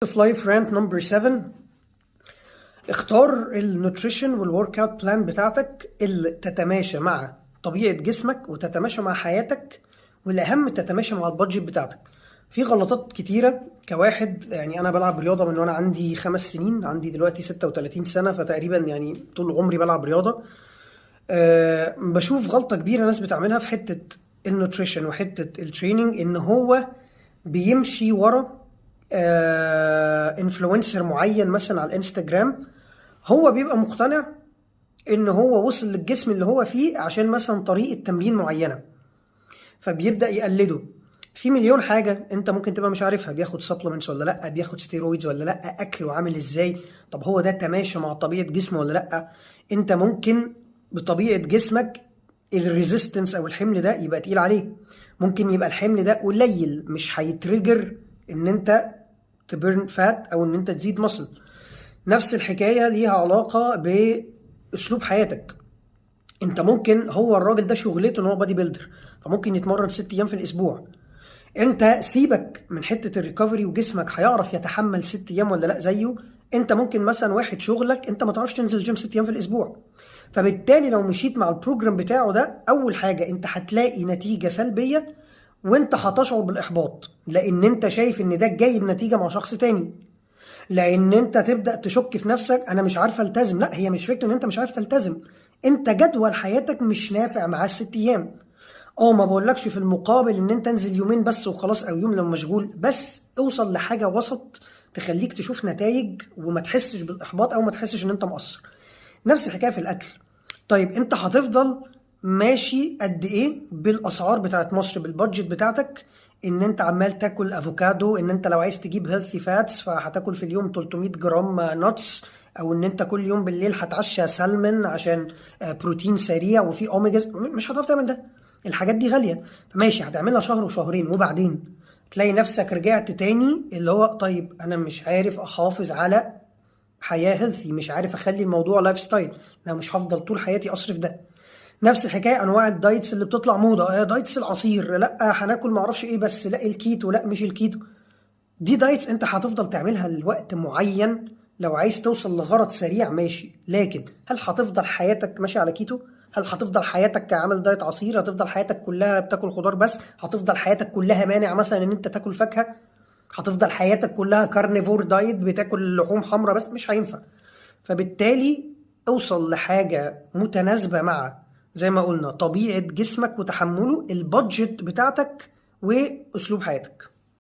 في لايف رانت نمبر 7. اختار النوتريشن والورك اوت بلان بتاعتك اللي تتماشى مع طبيعة جسمك وتتماشى مع حياتك، والاهم تتماشى مع البادجت بتاعتك. في غلطات كتيرة كواحد، يعني انا بلعب رياضة من وانا عندي 5 سنين، عندي دلوقتي 36 سنة، فتقريبا يعني طول عمري بلعب رياضة. بشوف غلطة كبيرة ناس بتعملها في حتة النوتريشن وحتة التريننج، ان هو بيمشي ورا انفلونسر معين مثلا على الانستجرام. هو بيبقى مقتنع ان هو وصل للجسم اللي هو فيه عشان مثلا طريقة تمرين معينة، فبيبدأ يقلده. في مليون حاجة انت ممكن تبقى مش عارفها، بياخد سبلمنتس ولا لا، بياخد ستيرويدز ولا لا، اكله عامل ازاي، طب هو ده تماشى مع طبيعة جسمه ولا لا. انت ممكن بطبيعة جسمك الريزيستنس او الحمل ده يبقى تقيل عليه، ممكن يبقى الحمل ده قليل مش هيتريجر ان انت تبرن فات او ان انت تزيد مصل. نفس الحكاية ليها علاقة باسلوب حياتك. انت ممكن، هو الراجل ده شغلته ان هو بادي بيلدر، فممكن يتمرن 6 ايام في الاسبوع. انت سيبك من حتة الريكفري وجسمك هيعرف يتحمل 6 ايام ولا لا زيه. انت ممكن مثلا واحد شغلك انت ما تعرفش تنزل الجيم 6 ايام في الاسبوع، فبالتالي لو مشيت مع البروجرام بتاعه ده، اول حاجة انت هتلاقي نتيجة سلبية، وانت هتشعر بالاحباط لان انت شايف ان ده جايب نتيجة مع شخص تاني، لان انت تبدا تشك في نفسك، انا مش عارفه التزم. لا، هي مش فكره ان انت مش عارف تلتزم، انت جدول حياتك مش نافع معاه الست ايام. ما بقولكش في المقابل ان انت انزل يومين بس وخلاص، او يوم لو مشغول، بس اوصل لحاجه وسط تخليك تشوف نتائج وما تحسش بالاحباط او ما تحسش ان انت مقصر. نفس الحكايه في الاكل. طيب انت هتفضل ماشي قد ايه بالاسعار بتاعت مصر بالبادجت بتاعتك؟ ان انت عمال تاكل افوكادو، ان انت لو عايز تجيب هيلثي فاتس فهتاكل في اليوم 300 جرام نتس، او ان انت كل يوم بالليل هتعشى سالمون عشان بروتين سريع وفيه اوميجاز. مش هتعرف تعمل ده، الحاجات دي غاليه. فماشي هتعملها شهر وشهرين، وبعدين تلاقي نفسك رجعت تاني اللي هو طيب انا مش عارف احافظ على حياه هيلثي، مش عارف اخلي الموضوع لايف ستايل، انا مش هفضل طول حياتي اصرف ده. نفس الحكايه انواع الدايتس اللي بتطلع موضه، دايتس العصير، لا هناكل معرفش ايه، بس لا الكيتو، لا مش الكيتو. دي دايتس انت هتفضل تعملها لوقت معين لو عايز توصل لغرض سريع، ماشي، لكن هل هتفضل حياتك ماشي على كيتو؟ هل هتفضل حياتك عامل دايت عصير؟ هتفضل حياتك كلها بتاكل خضار بس؟ هتفضل حياتك كلها مانع مثلا ان انت تاكل فاكهه؟ هتفضل حياتك كلها كارنيفور دايت بتاكل لحوم حمراء بس؟ مش هينفع. فبالتالي اوصل لحاجة متناسبة مع، زي ما قلنا، طبيعة جسمك وتحمله، البادجت بتاعتك واسلوب حياتك.